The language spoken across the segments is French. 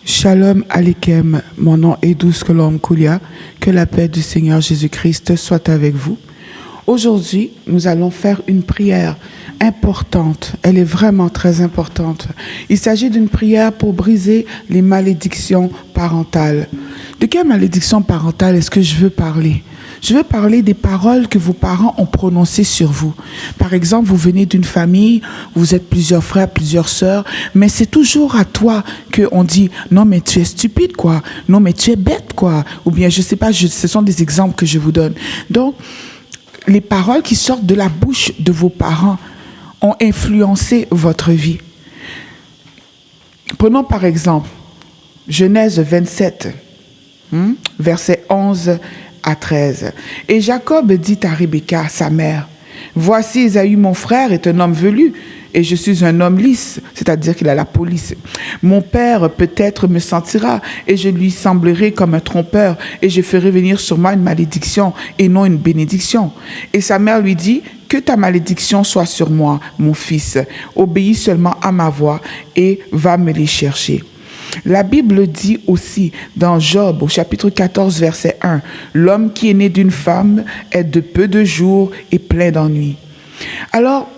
Shalom Aleichem, mon nom est Douce Colombe Koulia, que la paix du Seigneur Jésus-Christ soit avec vous. Aujourd'hui, nous allons faire une prière importante, elle est vraiment très importante. Il s'agit d'une prière pour briser les malédictions parentales. De quelle malédiction parentale est-ce que je veux parler ? Je veux parler des paroles que vos parents ont prononcées sur vous. Par exemple, vous venez d'une famille, vous êtes plusieurs frères, plusieurs sœurs, mais c'est toujours à toi qu'on dit « Non, mais tu es stupide, quoi. Non, mais tu es bête, quoi. » Ou bien, je ne sais pas, ce sont des exemples que je vous donne. Donc, les paroles qui sortent de la bouche de vos parents ont influencé votre vie. Prenons par exemple Genèse 27, versets 11 à 13. Et Jacob dit à Rebecca, sa mère, « Voici Ésaü, mon frère, est un homme velu, et je suis un homme lisse, c'est-à-dire qu'il a la police. Mon père peut-être me sentira, et je lui semblerai comme un trompeur, et je ferai venir sur moi une malédiction, et non une bénédiction. » Et sa mère lui dit, « Que ta malédiction soit sur moi, mon fils. Obéis seulement à ma voix, et va me les chercher. » La Bible dit aussi dans Job au chapitre 14 verset 1, « L'homme qui est né d'une femme est de peu de jours et plein d'ennuis. » Alors,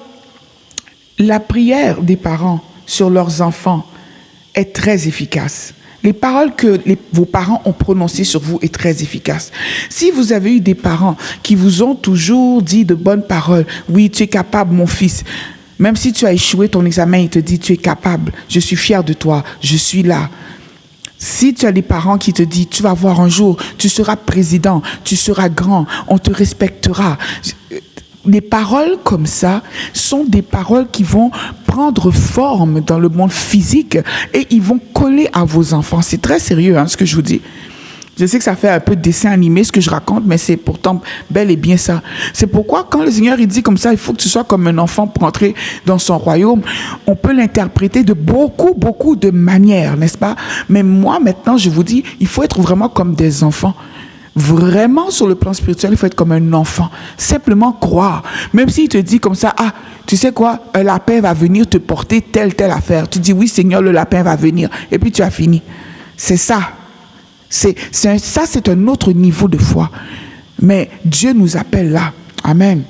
la prière des parents sur leurs enfants est très efficace. Les paroles que vos parents ont prononcées sur vous est très efficace. Si vous avez eu des parents qui vous ont toujours dit de bonnes paroles, « Oui, tu es capable, mon fils. » Même si tu as échoué ton examen, il te dit, tu es capable, je suis fier de toi, je suis là. Si tu as des parents qui te disent, tu vas voir un jour, tu seras président, tu seras grand, on te respectera. Les paroles comme ça sont des paroles qui vont prendre forme dans le monde physique et ils vont coller à vos enfants. C'est très sérieux, ce que je vous dis. Je sais que ça fait un peu de dessin animé ce que je raconte, mais c'est pourtant bel et bien ça. C'est pourquoi quand le Seigneur il dit comme ça, il faut que tu sois comme un enfant pour entrer dans son royaume. On peut l'interpréter de beaucoup de manières, n'est-ce pas? Mais moi maintenant, je vous dis, il faut être vraiment comme des enfants. Vraiment, sur le plan spirituel, il faut être comme un enfant. Simplement croire. Même s'il te dit comme ça, ah, tu sais quoi, un lapin va venir te porter telle affaire. Tu dis, oui Seigneur, le lapin va venir. Et puis tu as fini. C'est ça. Ça, c'est un autre niveau de foi. Mais Dieu nous appelle là. Amen.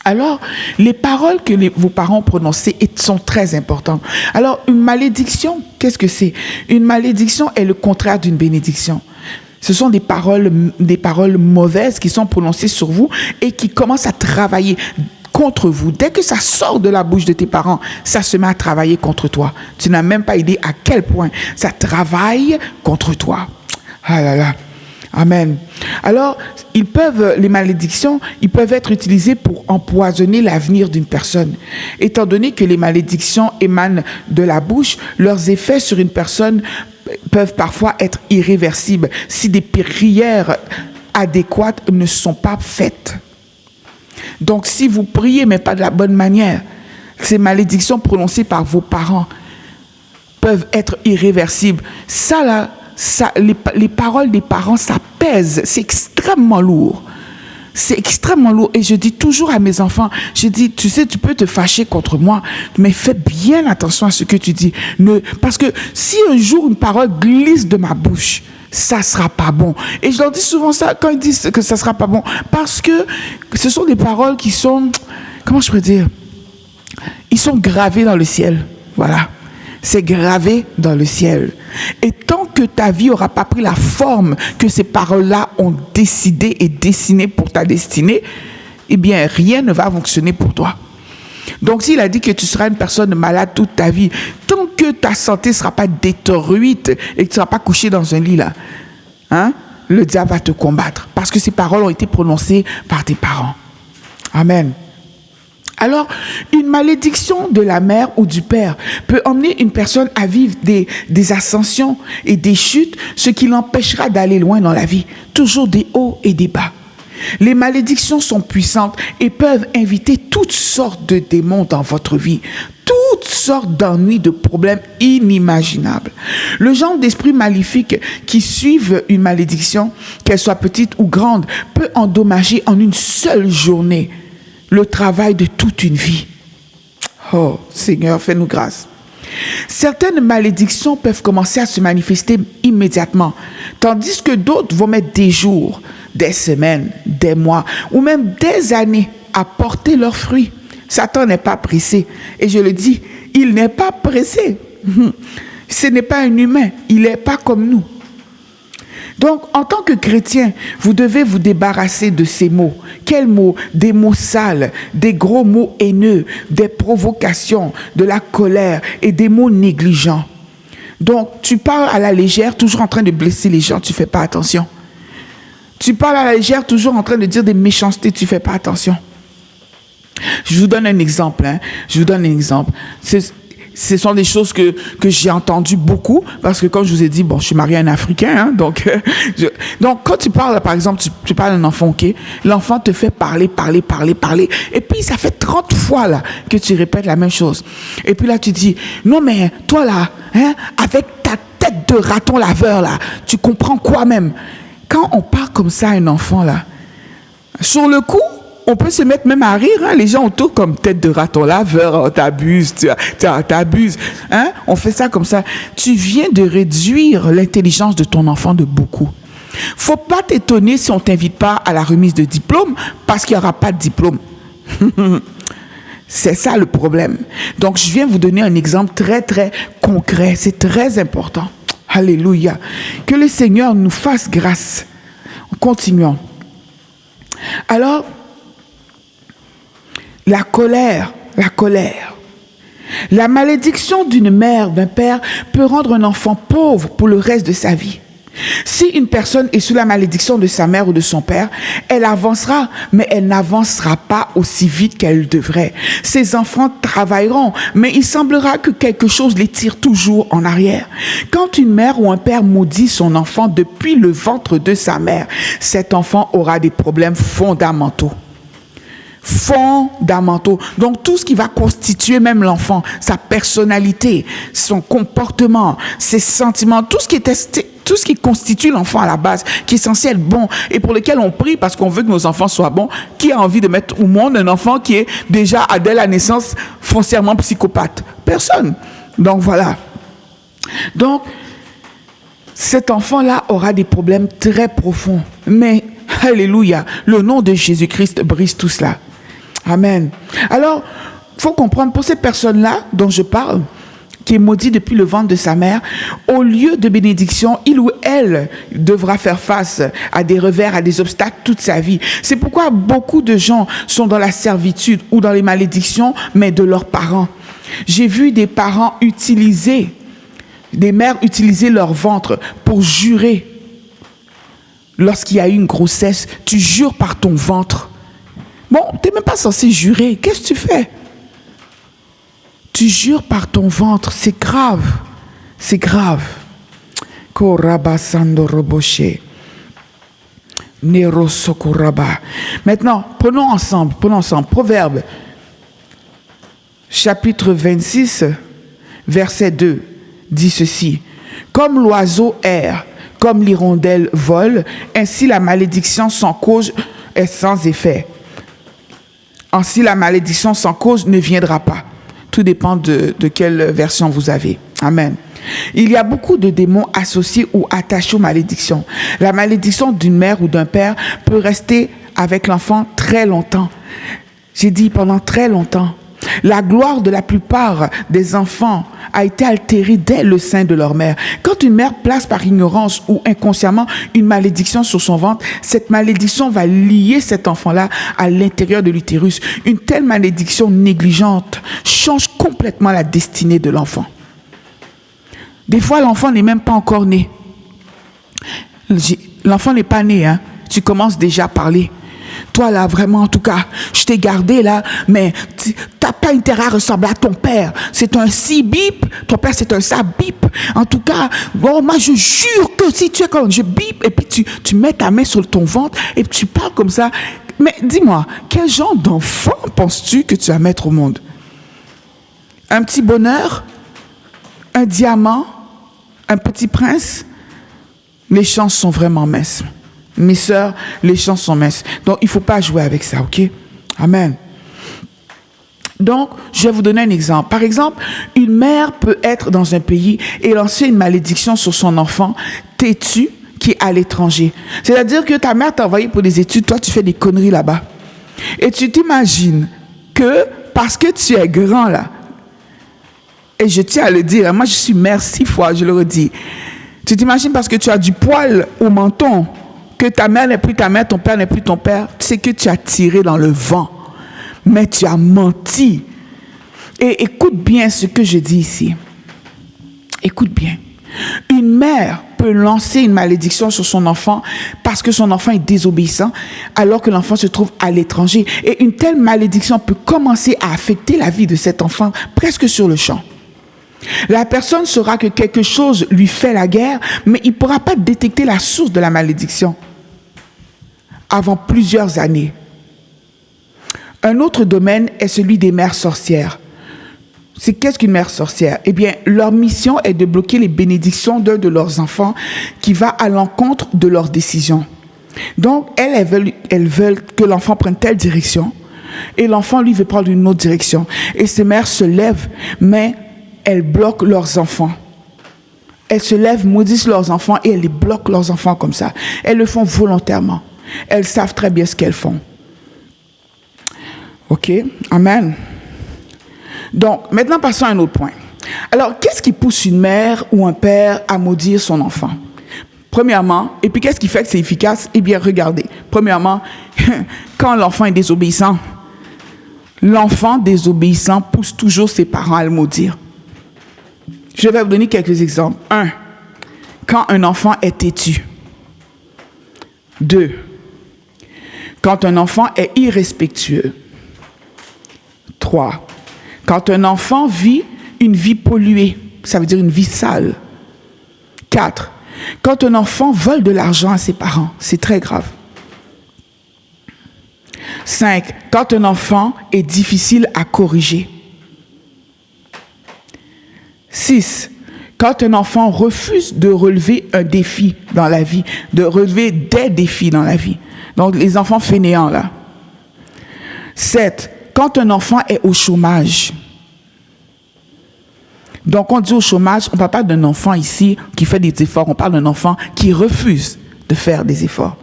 Alors, les paroles que vos parents ont prononcées sont très importantes. Alors, une malédiction, qu'est-ce que c'est? Une malédiction est le contraire d'une bénédiction. Ce sont des paroles mauvaises qui sont prononcées sur vous et qui commencent à travailler contre vous. Dès que ça sort de la bouche de tes parents, ça se met à travailler contre toi. Tu n'as même pas idée à quel point ça travaille contre toi. Ah là là. Amen. Alors, les malédictions, ils peuvent être utilisées pour empoisonner l'avenir d'une personne. Étant donné que les malédictions émanent de la bouche, leurs effets sur une personne peuvent parfois être irréversibles si des prières adéquates ne sont pas faites. Donc, si vous priez, mais pas de la bonne manière, ces malédictions prononcées par vos parents peuvent être irréversibles. Les paroles des parents, ça pèse. C'est extrêmement lourd. C'est extrêmement lourd. Et je dis toujours à mes enfants, je dis, tu sais, tu peux te fâcher contre moi, mais fais bien attention à ce que tu dis. Parce que si un jour une parole glisse de ma bouche, ça sera pas bon. Et je leur dis souvent ça quand ils disent que ça sera pas bon. Parce que ce sont des paroles qui sont, comment je pourrais dire, ils sont gravés dans le ciel. Voilà. C'est gravé dans le ciel. Et tant que ta vie n'aura pas pris la forme que ces paroles-là ont décidé et dessiné pour ta destinée, eh bien, rien ne va fonctionner pour toi. Donc, s'il a dit que tu seras une personne malade toute ta vie, tant que ta santé ne sera pas détruite et que tu ne seras pas couché dans un lit là, le diable va te combattre. Parce que ces paroles ont été prononcées par tes parents. Amen. Alors, une malédiction de la mère ou du père peut emmener une personne à vivre des ascensions et des chutes, ce qui l'empêchera d'aller loin dans la vie. Toujours des hauts et des bas. Les malédictions sont puissantes et peuvent inviter toutes sortes de démons dans votre vie. Toutes sortes d'ennuis, de problèmes inimaginables. Le genre d'esprit maléfique qui suivent une malédiction, qu'elle soit petite ou grande, peut endommager en une seule journée le travail de toute une vie. Oh, Seigneur, fais-nous grâce. Certaines malédictions peuvent commencer à se manifester immédiatement, tandis que d'autres vont mettre des jours, des semaines, des mois ou même des années à porter leurs fruits. Satan n'est pas pressé. Et je le dis, il n'est pas pressé. Ce n'est pas un humain. Il n'est pas comme nous. Donc, en tant que chrétien, vous devez vous débarrasser de ces mots. Quels mots? Des mots sales, des gros mots haineux, des provocations, de la colère et des mots négligents. Donc, tu parles à la légère, toujours en train de blesser les gens, tu ne fais pas attention. Tu parles à la légère, toujours en train de dire des méchancetés, tu ne fais pas attention. Je vous donne un exemple. Ce sont des choses que j'ai entendues beaucoup, parce que comme je vous ai dit, bon, je suis mariée à un Africain, donc quand tu parles, par exemple, tu parles à un enfant, ok, l'enfant te fait parler, et puis ça fait 30 fois là que tu répètes la même chose. Et puis là, tu dis, non mais toi là, avec ta tête de raton laveur là, tu comprends quoi même? Quand on parle comme ça à un enfant là, sur le coup, on peut se mettre même à rire, les gens autour comme tête de raton laveur, t'abuses, t'abuses, on fait ça comme ça. Tu viens de réduire l'intelligence de ton enfant de beaucoup. Faut pas t'étonner si on t'invite pas à la remise de diplôme, parce qu'il n'y aura pas de diplôme. C'est ça le problème. Donc je viens vous donner un exemple très très concret, c'est très important. Alléluia. Que le Seigneur nous fasse grâce. Continuons. Alors, la colère. La malédiction d'une mère, d'un père peut rendre un enfant pauvre pour le reste de sa vie. Si une personne est sous la malédiction de sa mère ou de son père, elle avancera, mais elle n'avancera pas aussi vite qu'elle devrait. Ses enfants travailleront, mais il semblera que quelque chose les tire toujours en arrière. Quand une mère ou un père maudit son enfant depuis le ventre de sa mère, cet enfant aura des problèmes fondamentaux. Donc tout ce qui va constituer même l'enfant, sa personnalité, son comportement, ses sentiments, tout ce qui constitue l'enfant à la base, qui est censé être bon et pour lequel on prie parce qu'on veut que nos enfants soient bons. Qui a envie de mettre au monde un enfant qui est déjà dès la naissance foncièrement psychopathe? Personne. Donc voilà. Donc cet enfant-là aura des problèmes très profonds. Mais alléluia, le nom de Jésus-Christ brise tout cela. Amen. Alors, il faut comprendre, pour ces personnes-là dont je parle, qui est maudit depuis le ventre de sa mère, au lieu de bénédiction, il ou elle devra faire face à des revers, à des obstacles toute sa vie. C'est pourquoi beaucoup de gens sont dans la servitude ou dans les malédictions, mais de leurs parents. J'ai vu des parents des mères utiliser leur ventre pour jurer. Lorsqu'il y a eu une grossesse, tu jures par ton ventre. Bon, tu n'es même pas censé jurer. Qu'est-ce que tu fais? Tu jures par ton ventre. C'est grave. C'est grave. Maintenant, prenons ensemble. Proverbe, chapitre 26, verset 2, dit ceci. Comme l'oiseau erre, comme l'hirondelle vole, ainsi la malédiction sans cause est sans effet. Ainsi, la malédiction sans cause ne viendra pas. Tout dépend de quelle version vous avez. Amen. Il y a beaucoup de démons associés ou attachés aux malédictions. La malédiction d'une mère ou d'un père peut rester avec l'enfant très longtemps. J'ai dit pendant très longtemps. La gloire de la plupart des enfants a été altérée dès le sein de leur mère. Quand une mère place par ignorance ou inconsciemment une malédiction sur son ventre, cette malédiction va lier cet enfant-là à l'intérieur de l'utérus. Une telle malédiction négligente change complètement la destinée de l'enfant. Des fois, l'enfant n'est même pas encore né. L'enfant n'est pas né, tu commences déjà à parler. Toi là, vraiment, en tout cas, je t'ai gardé là, mais tu n'as pas intérêt à ressembler à ton père. C'est un si bip, ton père c'est un ça bip. En tout cas, bon, moi je jure que si tu es comme je bip, et puis tu mets ta main sur ton ventre et tu parles comme ça. Mais dis-moi, quel genre d'enfant penses-tu que tu vas mettre au monde? Un petit bonheur? Un diamant? Un petit prince? Les chances sont vraiment minces. Mes sœurs, les chances sont minces. Donc, il ne faut pas jouer avec ça, ok? Amen. Donc, je vais vous donner un exemple. Par exemple, une mère peut être dans un pays et lancer une malédiction sur son enfant têtu qui est à l'étranger. C'est-à-dire que ta mère t'a envoyé pour des études, toi tu fais des conneries là-bas. Et tu t'imagines que parce que tu es grand là, et je tiens à le dire, moi je suis mère 6 fois, je le redis. Tu t'imagines parce que tu as du poil au menton, que ta mère n'est plus ta mère, ton père n'est plus ton père, tu sais que tu as tiré dans le vent. Mais tu as menti. Et écoute bien ce que je dis ici. Écoute bien. Une mère peut lancer une malédiction sur son enfant parce que son enfant est désobéissant alors que l'enfant se trouve à l'étranger. Et une telle malédiction peut commencer à affecter la vie de cet enfant presque sur le champ. La personne saura que quelque chose lui fait la guerre, mais il ne pourra pas détecter la source de la malédiction avant plusieurs années. Un autre domaine est celui des mères sorcières. Qu'est-ce qu'une mère sorcière? Eh bien, leur mission est de bloquer les bénédictions d'un de leurs enfants qui va à l'encontre de leurs décisions. Donc, elles veulent que l'enfant prenne telle direction et l'enfant, lui, veut prendre une autre direction. Et ces mères se lèvent, mais elles bloquent leurs enfants. Elles se lèvent, maudissent leurs enfants et elles les bloquent leurs enfants comme ça. Elles le font volontairement. Elles savent très bien ce qu'elles font. Ok, amen. Donc, maintenant, passons à un autre point. Alors, qu'est-ce qui pousse une mère ou un père à maudire son enfant? Premièrement, et puis qu'est-ce qui fait que c'est efficace? Eh bien, regardez. Premièrement, quand l'enfant est désobéissant, l'enfant désobéissant pousse toujours ses parents à le maudire. Je vais vous donner quelques exemples. 1. Quand un enfant est têtu. 2. Quand un enfant est irrespectueux. 3. Quand un enfant vit une vie polluée, ça veut dire une vie sale. 4. Quand un enfant vole de l'argent à ses parents, c'est très grave. 5. Quand un enfant est difficile à corriger. 6. Quand un enfant refuse de relever un défi dans la vie, de relever des défis dans la vie. Donc les enfants fainéants là. 7. Quand un enfant est au chômage. Donc, on dit au chômage, on ne parle pas d'un enfant ici qui fait des efforts, on parle d'un enfant qui refuse de faire des efforts.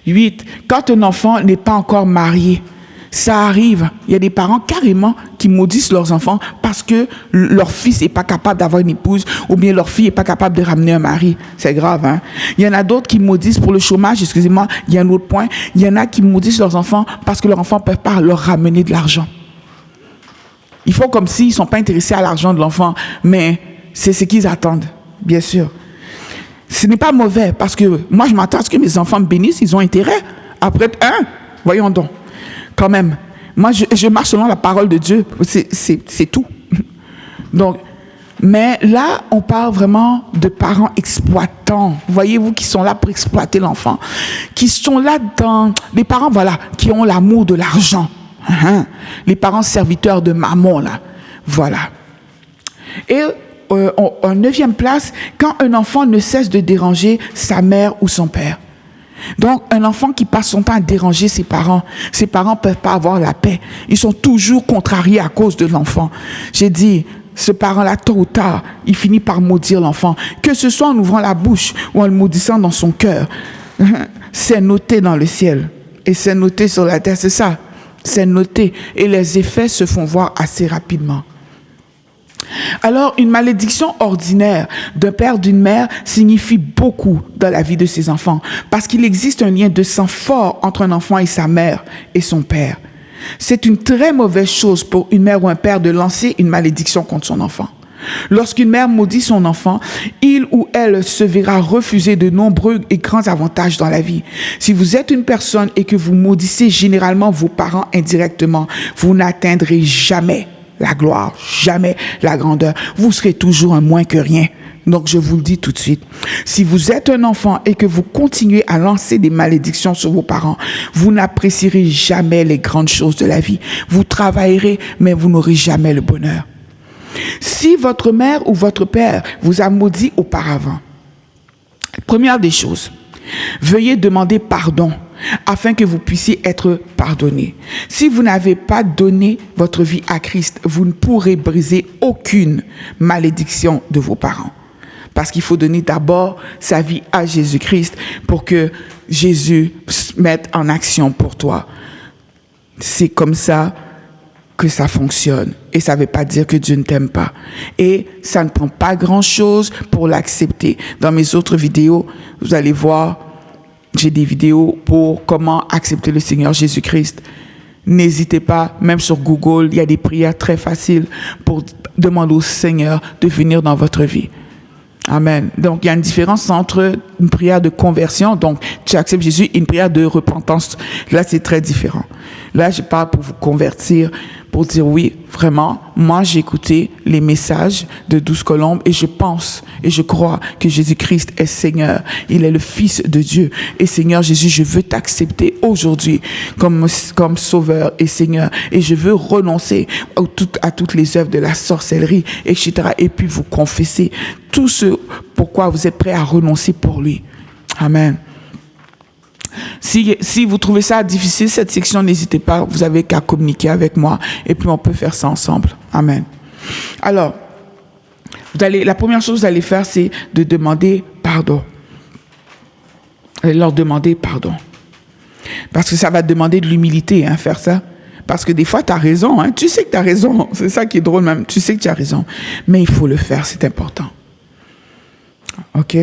8. Quand un enfant n'est pas encore marié, ça arrive. Il y a des parents carrément qui maudissent leurs enfants parce que leur fils n'est pas capable d'avoir une épouse ou bien leur fille n'est pas capable de ramener un mari. C'est grave, hein? Il y en a d'autres qui maudissent pour le chômage, excusez-moi, il y a un autre point. Il y en a qui maudissent leurs enfants parce que leurs enfants ne peuvent pas leur ramener de l'argent. Ils font comme s'ils ne sont pas intéressés à l'argent de l'enfant, mais c'est ce qu'ils attendent, bien sûr. Ce n'est pas mauvais, parce que moi, je m'attends à ce que mes enfants me bénissent, ils ont intérêt. Après, voyons donc, quand même. Moi, je marche selon la parole de Dieu, c'est tout. Donc, mais là, on parle vraiment de parents exploitants. Voyez-vous, qui sont là pour exploiter l'enfant. Qui sont là dans... Les parents, voilà, qui ont l'amour de l'argent. Les parents serviteurs de maman, là. Voilà. Et en 9e place, quand un enfant ne cesse de déranger sa mère ou son père. Donc, un enfant qui passe son temps à déranger ses parents ne peuvent pas avoir la paix. Ils sont toujours contrariés à cause de l'enfant. J'ai dit, ce parent-là, tôt ou tard, il finit par maudire l'enfant. Que ce soit en ouvrant la bouche ou en le maudissant dans son cœur, c'est noté dans le ciel. Et c'est noté sur la terre, c'est ça. C'est noté et les effets se font voir assez rapidement. Alors, une malédiction ordinaire d'un père, d'une mère signifie beaucoup dans la vie de ses enfants parce qu'il existe un lien de sang fort entre un enfant et sa mère et son père. C'est une très mauvaise chose pour une mère ou un père de lancer une malédiction contre son enfant. Lorsqu'une mère maudit son enfant, il ou elle se verra refuser de nombreux et grands avantages dans la vie. Si vous êtes une personne et que vous maudissez généralement vos parents indirectement, vous n'atteindrez jamais la gloire, jamais la grandeur. Vous serez toujours un moins que rien. Donc, je vous le dis tout de suite. Si vous êtes un enfant et que vous continuez à lancer des malédictions sur vos parents, vous n'apprécierez jamais les grandes choses de la vie. Vous travaillerez, mais vous n'aurez jamais le bonheur. Si votre mère ou votre père vous a maudit auparavant, première des choses, veuillez demander pardon afin que vous puissiez être pardonnés. Si vous n'avez pas donné votre vie à Christ, vous ne pourrez briser aucune malédiction de vos parents. Parce qu'il faut donner d'abord sa vie à Jésus-Christ pour que Jésus se mette en action pour toi. C'est comme ça que ça fonctionne. Et ça ne veut pas dire que Dieu ne t'aime pas. Et ça ne prend pas grand-chose pour l'accepter. Dans mes autres vidéos, vous allez voir, j'ai des vidéos pour comment accepter le Seigneur Jésus-Christ. N'hésitez pas, même sur Google, il y a des prières très faciles pour demander au Seigneur de venir dans votre vie. Amen. Donc, il y a une différence entre une prière de conversion, donc tu acceptes Jésus, et une prière de repentance. Là, c'est très différent. Là, je parle pour vous convertir, pour dire oui, vraiment, moi, j'ai écouté les messages de 12 Colombes et je pense et je crois que Jésus-Christ est Seigneur. Il est le Fils de Dieu. Et Seigneur Jésus, je veux t'accepter aujourd'hui comme Sauveur et Seigneur. Et je veux renoncer à toutes les œuvres de la sorcellerie, etc. Et puis vous confesser tout ce pourquoi vous êtes prêt à renoncer pour lui. Amen. Si vous trouvez ça difficile, cette section, n'hésitez pas, vous avez qu'à communiquer avec moi et puis on peut faire ça ensemble. Amen. Alors, la première chose que vous allez faire, c'est de demander pardon. Allez leur demander pardon. Parce que ça va demander de l'humilité, faire ça. Parce que des fois, tu as raison. Tu sais que tu as raison. C'est ça qui est drôle même. Tu sais que tu as raison. Mais il faut le faire, c'est important. OK?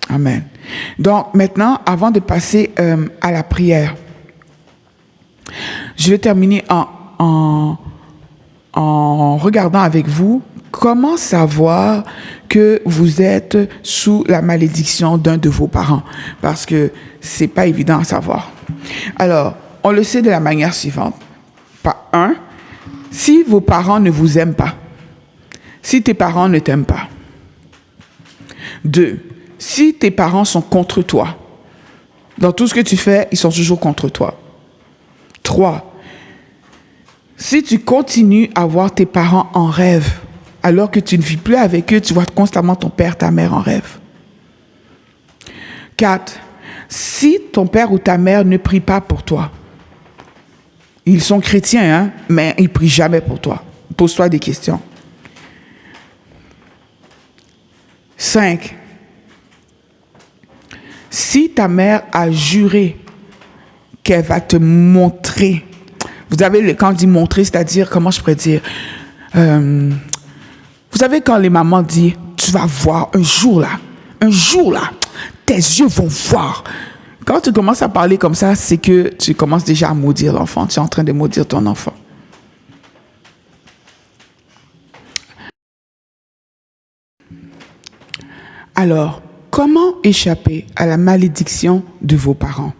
Amen. Donc, maintenant, avant de passer à la prière, je vais terminer en regardant avec vous comment savoir que vous êtes sous la malédiction d'un de vos parents. Parce que c'est pas évident à savoir. Alors, on le sait de la manière suivante. Un, si vos parents ne vous aiment pas, si tes parents ne t'aiment pas. 2, si tes parents sont contre toi, dans tout ce que tu fais, ils sont toujours contre toi. 3, si tu continues à voir tes parents en rêve, alors que tu ne vis plus avec eux, tu vois constamment ton père, ta mère en rêve. 4, si ton père ou ta mère ne prie pas pour toi, ils sont chrétiens, mais ils ne prient jamais pour toi. Pose-toi des questions. 5, si ta mère a juré qu'elle va te montrer, vous savez, quand on dit montrer, c'est-à-dire, comment je pourrais dire, vous savez quand les mamans disent, tu vas voir un jour là, tes yeux vont voir. Quand tu commences à parler comme ça, c'est que tu commences déjà à maudire l'enfant, tu es en train de maudire ton enfant. Alors, comment échapper à la malédiction de vos parents?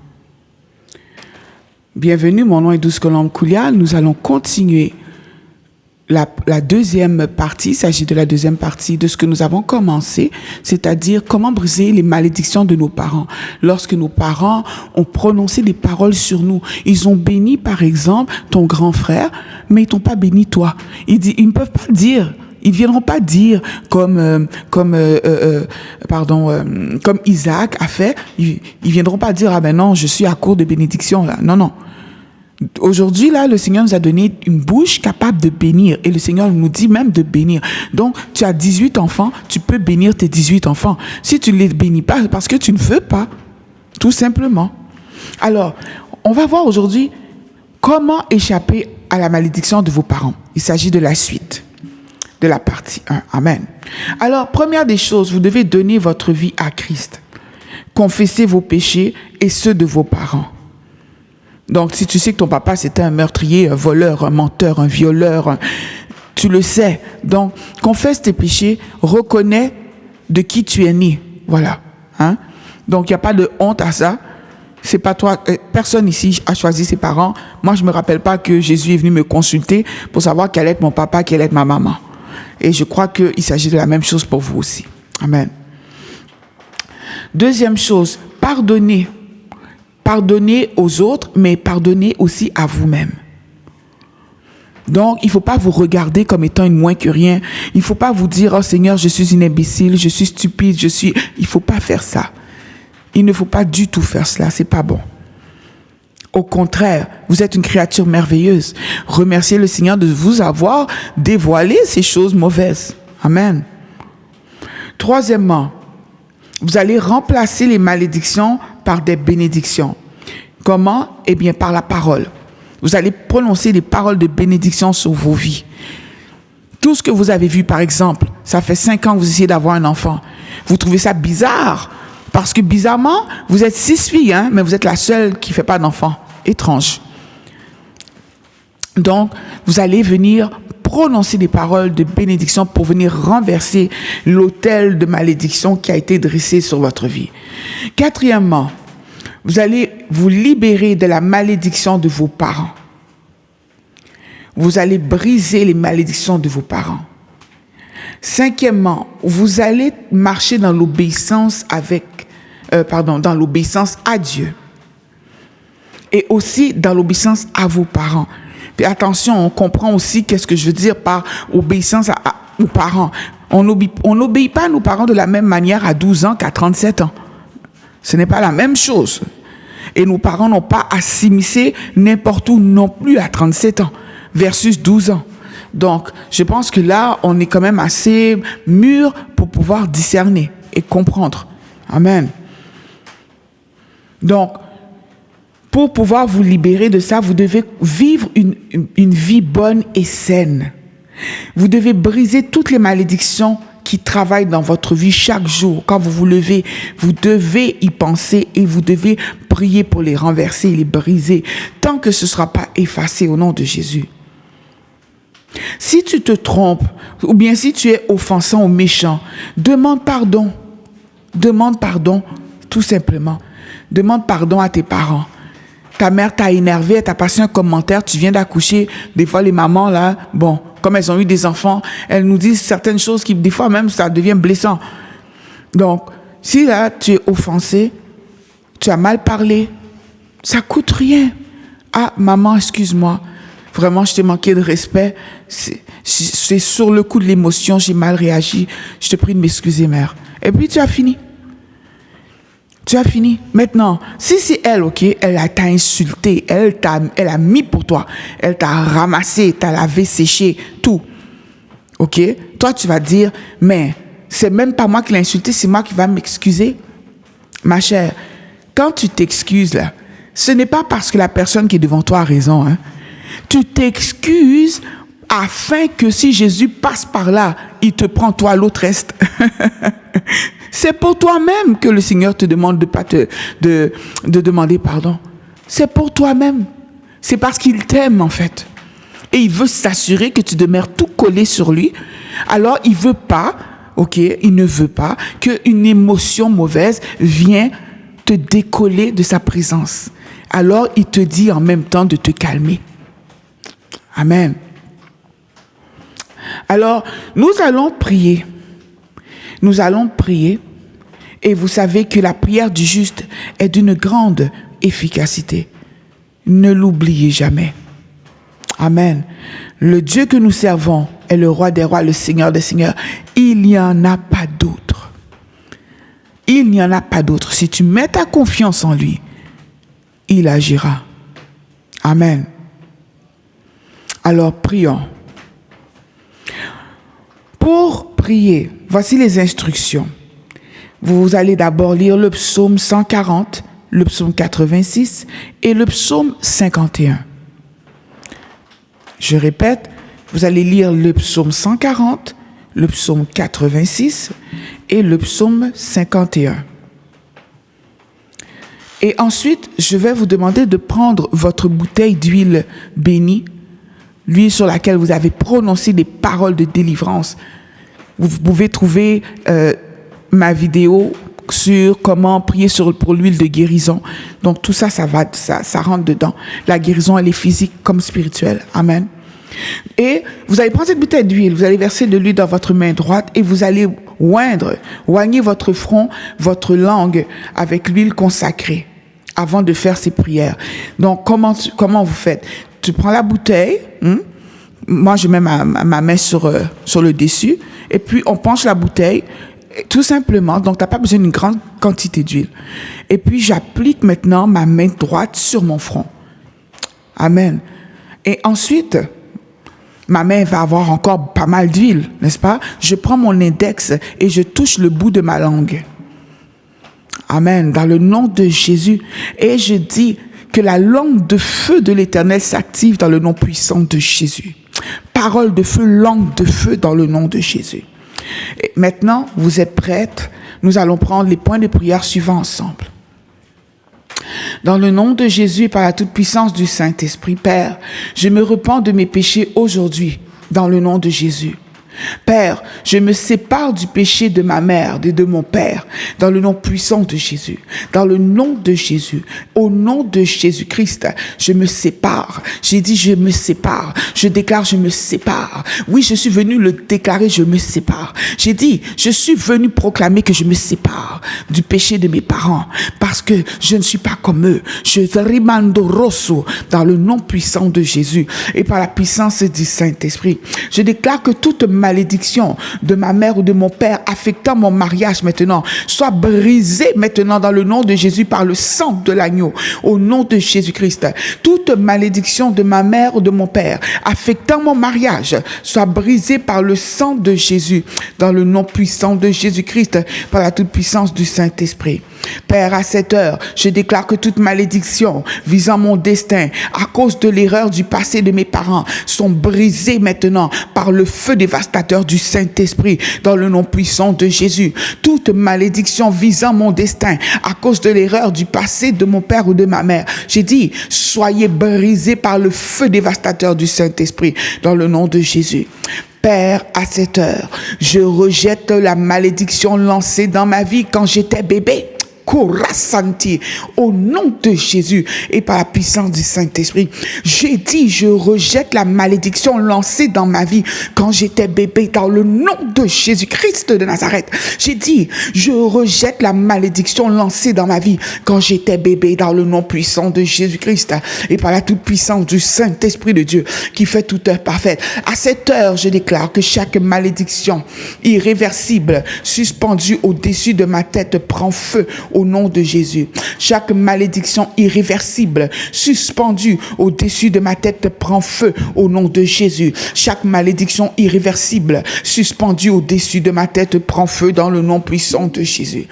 Bienvenue, mon nom est 12 Colombes Koulia. Nous allons continuer la deuxième partie. Il s'agit de la deuxième partie de ce que nous avons commencé, c'est-à-dire comment briser les malédictions de nos parents. Lorsque nos parents ont prononcé des paroles sur nous, ils ont béni, par exemple, ton grand frère, mais ils t'ont pas béni toi. Ils ne peuvent pas dire. Ils viendront pas dire comme Isaac a fait. Ils viendront pas dire, ah ben non, je suis à court de bénédiction là. Non, non. Aujourd'hui, là, le Seigneur nous a donné une bouche capable de bénir. Et le Seigneur nous dit même de bénir. Donc, tu as 18 enfants, tu peux bénir tes 18 enfants. Si tu ne les bénis pas, c'est parce que tu ne veux pas. Tout simplement. Alors, on va voir aujourd'hui comment échapper à la malédiction de vos parents. Il s'agit de la suite de la partie 1. Amen. Alors, première des choses, vous devez donner votre vie à Christ. Confessez vos péchés et ceux de vos parents. Donc, si tu sais que ton papa, c'était un meurtrier, un voleur, un menteur, un violeur, tu le sais. Donc, confesse tes péchés, reconnais de qui tu es né. Voilà. Donc, il n'y a pas de honte à ça. C'est pas toi, personne ici a choisi ses parents. Moi, je me rappelle pas que Jésus est venu me consulter pour savoir quel est mon papa, quelle est ma maman. Et je crois qu'il s'agit de la même chose pour vous aussi. Amen. Deuxième chose, pardonnez. Pardonnez aux autres, mais pardonnez aussi à vous-même. Donc, il ne faut pas vous regarder comme étant une moins que rien. Il ne faut pas vous dire, oh Seigneur, je suis une imbécile, je suis stupide, Il ne faut pas faire ça. Il ne faut pas du tout faire cela, c'est pas bon. Au contraire, vous êtes une créature merveilleuse. Remerciez le Seigneur de vous avoir dévoilé ces choses mauvaises. Amen. Troisièmement, vous allez remplacer les malédictions par des bénédictions. Comment? Eh bien, par la parole. Vous allez prononcer des paroles de bénédiction sur vos vies. Tout ce que vous avez vu, par exemple, ça fait 5 ans que vous essayez d'avoir un enfant. Vous trouvez ça bizarre parce que bizarrement, vous êtes 6 filles, hein, mais vous êtes la seule qui ne fait pas d'enfant. Étrange. Donc, vous allez venir prononcer des paroles de bénédiction pour venir renverser l'autel de malédiction qui a été dressé sur votre vie. Quatrièmement, vous allez vous libérer de la malédiction de vos parents. Vous allez briser les malédictions de vos parents. Cinquièmement, vous allez marcher dans l'obéissance dans l'obéissance à Dieu. Et aussi dans l'obéissance à vos parents. Puis attention, on comprend aussi qu'est-ce que je veux dire par obéissance aux parents. On n'obéit pas à nos parents de la même manière à 12 ans qu'à 37 ans. Ce n'est pas la même chose. Et nos parents n'ont pas à s'immiscer n'importe où non plus à 37 ans versus 12 ans. Donc, je pense que là, on est quand même assez mûr pour pouvoir discerner et comprendre. Amen. Donc, pour pouvoir vous libérer de ça, vous devez vivre une vie bonne et saine. Vous devez briser toutes les malédictions qui travaillent dans votre vie chaque jour. Quand vous vous levez, vous devez y penser et vous devez prier pour les renverser et les briser, tant que ce ne sera pas effacé au nom de Jésus. Si tu te trompes, ou bien si tu es offensant ou méchant, demande pardon. Demande pardon, tout simplement. Demande pardon à tes parents. Ta mère t'a énervé, elle t'a passé un commentaire, tu viens d'accoucher. Des fois, les mamans, là, bon, comme elles ont eu des enfants, elles nous disent certaines choses qui, des fois même, ça devient blessant. Donc, si là, tu es offensé, tu as mal parlé, ça coûte rien. Ah, maman, excuse-moi. Vraiment, je t'ai manqué de respect. C'est sur le coup de l'émotion, j'ai mal réagi. Je te prie de m'excuser, mère. Et puis, tu as fini. Tu as fini. Maintenant, si c'est elle, ok, elle t'a insulté, elle a mis pour toi, elle t'a ramassé, t'a lavé, séché, tout. Ok? Toi, tu vas dire, mais c'est même pas moi qui l'ai insulté, c'est moi qui va m'excuser. Ma chère, quand tu t'excuses là, ce n'est pas parce que la personne qui est devant toi a raison, hein. Tu t'excuses afin que si Jésus passe par là, il te prend toi, l'autre reste. C'est pour toi-même que le Seigneur te demande de demander pardon. C'est pour toi-même. C'est parce qu'il t'aime en fait. Et il veut s'assurer que tu demeures tout collé sur lui. Alors il veut pas, ok, il ne veut pas qu'une émotion mauvaise vienne te décoller de sa présence. Alors il te dit en même temps de te calmer. Amen. Alors, nous allons prier. Nous allons prier. Et vous savez que la prière du juste est d'une grande efficacité. Ne l'oubliez jamais. Amen. Le Dieu que nous servons est le roi des rois, le Seigneur des seigneurs. Il n'y en a pas d'autre. Il n'y en a pas d'autre. Si tu mets ta confiance en lui, il agira. Amen. Alors, prions. Pour prier, voici les instructions. Vous allez d'abord lire le psaume 140, le psaume 86 et le psaume 51. Je répète, vous allez lire le psaume 140, le psaume 86 et le psaume 51. Et ensuite, je vais vous demander de prendre votre bouteille d'huile bénie, l'huile sur laquelle vous avez prononcé des paroles de délivrance. Vous pouvez trouver ma vidéo sur comment prier pour l'huile de guérison. Donc tout ça, ça rentre dedans. La guérison, elle est physique comme spirituelle. Amen. Et vous allez prendre cette bouteille d'huile, vous allez verser de l'huile dans votre main droite et vous allez oigner votre front, votre langue avec l'huile consacrée avant de faire ces prières. Donc comment vous faites? Tu prends la bouteille, moi je mets ma main sur le dessus et puis on penche la bouteille tout simplement, donc tu n'as pas besoin d'une grande quantité d'huile. Et puis j'applique maintenant ma main droite sur mon front. Amen. Et ensuite, ma main va avoir encore pas mal d'huile, n'est-ce pas? Je prends mon index et je touche le bout de ma langue. Amen. Dans le nom de Jésus. Et je dis que la langue de feu de l'Éternel s'active dans le nom puissant de Jésus. Parole de feu, langue de feu dans le nom de Jésus. Et maintenant, vous êtes prêtes? Nous allons prendre les points de prière suivants ensemble. Dans le nom de Jésus et par la toute-puissance du Saint-Esprit, Père, je me repens de mes péchés aujourd'hui, dans le nom de Jésus. Père, je me sépare du péché de ma mère et de mon père, dans le nom puissant de Jésus, dans le nom de Jésus, au nom de Jésus-Christ, je me sépare. J'ai dit je me sépare, je déclare je me sépare. Oui, je suis venu le déclarer, je me sépare. J'ai dit, je suis venu proclamer que je me sépare du péché de mes parents, parce que je ne suis pas comme eux. Je rimando rosso, dans le nom puissant de Jésus, et par la puissance du Saint-Esprit, je déclare que toute malédiction de ma mère ou de mon père affectant mon mariage maintenant soit brisée maintenant dans le nom de Jésus par le sang de l'agneau, au nom de Jésus-Christ. Toute malédiction de ma mère ou de mon père affectant mon mariage soit brisée par le sang de Jésus, dans le nom puissant de Jésus-Christ, par la toute puissance du Saint-Esprit. Père, à cette heure, je déclare que toute malédiction visant mon destin à cause de l'erreur du passé de mes parents sont brisées maintenant par le feu dévastateur du Saint-Esprit, dans le nom puissant de Jésus. Toute malédiction visant mon destin à cause de l'erreur du passé de mon père ou de ma mère, j'ai dit, soyez brisés par le feu dévastateur du Saint-Esprit, dans le nom de Jésus. Père, à cette heure, je rejette la malédiction lancée dans ma vie quand j'étais bébé. Korasanti, au nom de Jésus et par la puissance du Saint-Esprit, j'ai dit, je rejette la malédiction lancée dans ma vie quand j'étais bébé, dans le nom de Jésus-Christ de Nazareth. J'ai dit, je rejette la malédiction lancée dans ma vie quand j'étais bébé, dans le nom puissant de Jésus-Christ et par la toute puissance du Saint-Esprit de Dieu qui fait toute œuvre parfaite. À cette heure, je déclare que chaque malédiction irréversible suspendue au-dessus de ma tête prend feu au nom de Jésus. Chaque malédiction irréversible suspendue au-dessus de ma tête prend feu au nom de Jésus. Chaque malédiction irréversible suspendue au-dessus de ma tête prend feu dans le nom puissant de Jésus.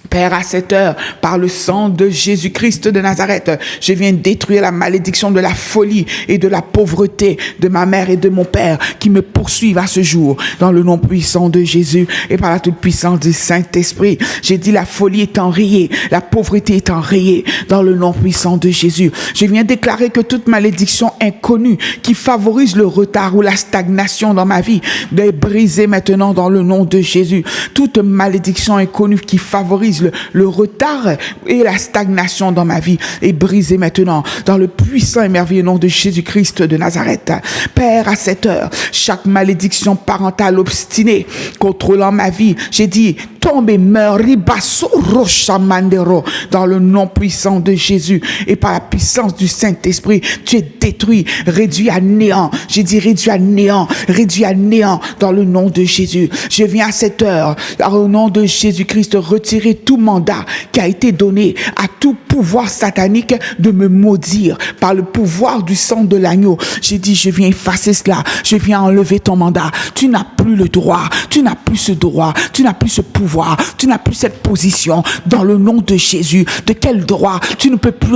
Père, à cette heure, par le sang de Jésus-Christ de Nazareth, je viens détruire la malédiction de la folie et de la pauvreté de ma mère et de mon père qui me poursuivent à ce jour, dans le nom puissant de Jésus et par la toute puissance du Saint-Esprit. J'ai dit la folie est enrayée, la pauvreté est enrayée, dans le nom puissant de Jésus. Je viens déclarer que toute malédiction inconnue qui favorise le retard ou la stagnation dans ma vie est brisée maintenant dans le nom de Jésus. Toute malédiction inconnue qui favorise le retard et la stagnation dans ma vie est brisé maintenant dans le puissant et merveilleux nom de Jésus-Christ de Nazareth. Père, à cette heure, chaque malédiction parentale obstinée contrôlant ma vie, j'ai dit, tombe et meurs, ribasso rochamandero, dans le nom puissant de Jésus et par la puissance du Saint-Esprit, tu es détruit, réduit à néant. J'ai dit réduit à néant dans le nom de Jésus. Je viens à cette heure, au nom de Jésus-Christ, retirer tout mandat qui a été donné à tout pouvoir satanique de me maudire par le pouvoir du sang de l'agneau. J'ai dit, je viens effacer cela, je viens enlever ton mandat. Tu n'as plus le droit, tu n'as plus ce droit, tu n'as plus ce pouvoir, tu n'as plus cette position dans le nom de Jésus. De quel droit? Tu ne peux plus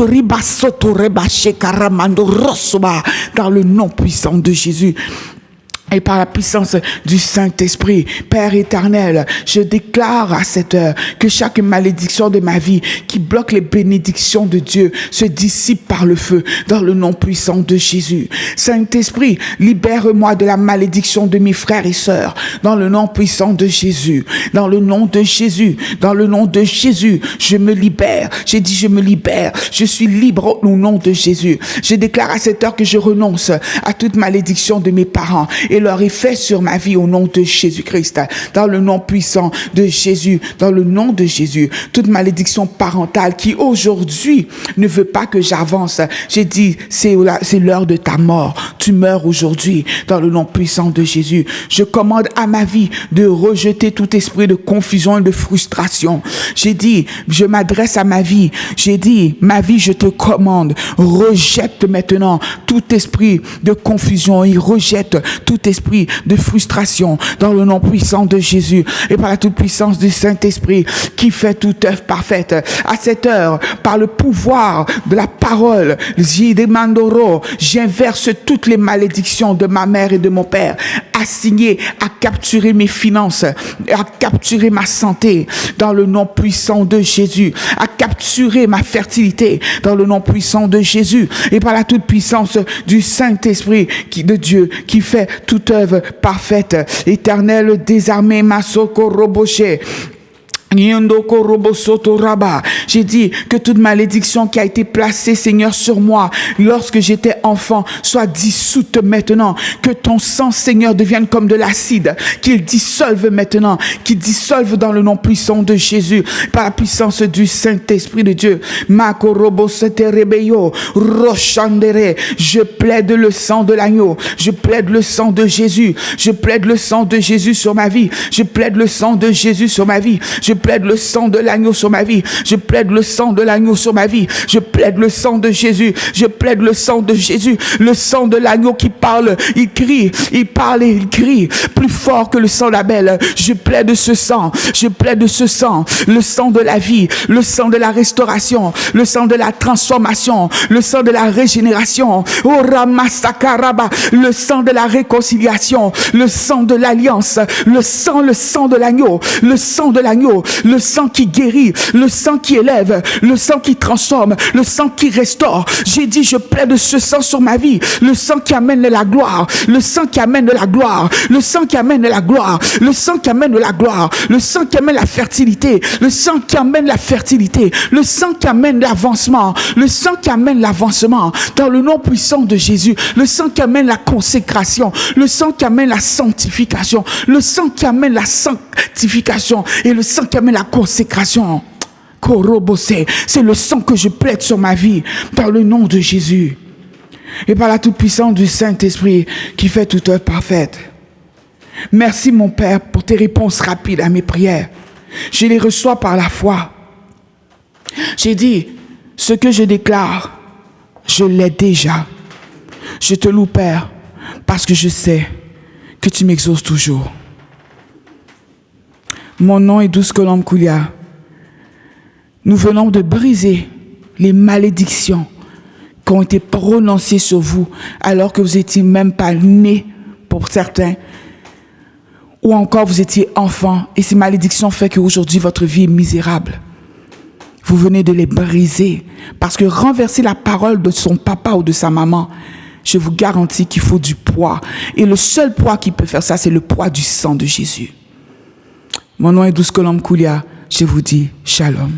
dans le nom puissant de Jésus. Et par la puissance du Saint-Esprit, Père éternel, je déclare à cette heure que chaque malédiction de ma vie qui bloque les bénédictions de Dieu se dissipe par le feu dans le nom puissant de Jésus. Saint-Esprit, libère-moi de la malédiction de mes frères et sœurs dans le nom puissant de Jésus. Dans le nom de Jésus, dans le nom de Jésus, je me libère. J'ai dit je me libère. Je suis libre au nom de Jésus. Je déclare à cette heure que je renonce à toute malédiction de mes parents et leur effet sur ma vie au nom de Jésus-Christ. Dans le nom puissant de Jésus, dans le nom de Jésus. Toute malédiction parentale qui aujourd'hui ne veut pas que j'avance. J'ai dit, c'est l'heure de ta mort. Tu meurs aujourd'hui dans le nom puissant de Jésus. Je commande à ma vie de rejeter tout esprit de confusion et de frustration. J'ai dit, je m'adresse à ma vie. J'ai dit, ma vie, je te commande, rejette maintenant tout esprit de confusion et rejette tout esprit de frustration dans le nom puissant de Jésus et par la toute puissance du Saint-Esprit qui fait toute œuvre parfaite. À cette heure, par le pouvoir de la parole, j'inverse toutes les malédictions de ma mère et de mon père, assignées à capturer mes finances, à capturer ma santé dans le nom puissant de Jésus, à capturer ma fertilité dans le nom puissant de Jésus et par la toute puissance du Saint-Esprit de Dieu qui fait toute œuvre parfaite. Éternel, désarmé, Masoko Roboché. J'ai dit que toute malédiction qui a été placée, Seigneur, sur moi lorsque j'étais enfant soit dissoute maintenant. Que ton sang, Seigneur, devienne comme de l'acide, qu'il dissolve maintenant, qu'il dissolve dans le nom puissant de Jésus, par la puissance du Saint-Esprit de Dieu. Je plaide le sang de l'agneau, je plaide le sang de Jésus, je plaide le sang de Jésus sur ma vie, je plaide le sang de Jésus sur ma vie, je plaide le sang de l'agneau sur ma vie. Je plaide le sang de l'agneau sur ma vie. Je plaide le sang de Jésus. Je plaide le sang de Jésus. Le sang de l'agneau qui parle, il crie, il parle et il crie plus fort que le sang d'Abel. Je plaide ce sang. Je plaide ce sang. Le sang de la vie. Le sang de la restauration. Le sang de la transformation. Le sang de la régénération. Oh Ramasakaraba. Le sang de la réconciliation. Le sang de l'alliance. Le sang de l'agneau. Le sang de l'agneau. Le sang qui guérit, le sang qui élève, le sang qui transforme, le sang qui restaure. J'ai dit, je plaide ce sang sur ma vie, le sang qui amène la gloire, le sang qui amène la gloire, le sang qui amène la gloire, le sang qui amène la gloire, le sang qui amène la fertilité, le sang qui amène la fertilité, le sang qui amène l'avancement, le sang qui amène l'avancement dans le nom puissant de Jésus, le sang qui amène la consécration, le sang qui amène la sanctification, le sang qui amène la sanctification et le sang qui amène la consécration. C'est le sang que je plaide sur ma vie dans le nom de Jésus et par la toute puissance du Saint-Esprit qui fait toute œuvre parfaite. Merci mon Père pour tes réponses rapides à mes prières. Je les reçois par la foi. J'ai dit, ce que je déclare, je l'ai déjà. Je te loue Père parce que je sais que tu m'exauces toujours. Mon nom est Douce Colombe Koulia. Nous venons de briser les malédictions qui ont été prononcées sur vous alors que vous n'étiez même pas nés pour certains ou encore vous étiez enfant et ces malédictions font qu'aujourd'hui votre vie est misérable. Vous venez de les briser parce que renverser la parole de son papa ou de sa maman, je vous garantis qu'il faut du poids et le seul poids qui peut faire ça, c'est le poids du sang de Jésus. Mon nom est Douce Colombe Koulia. Je vous dis shalom.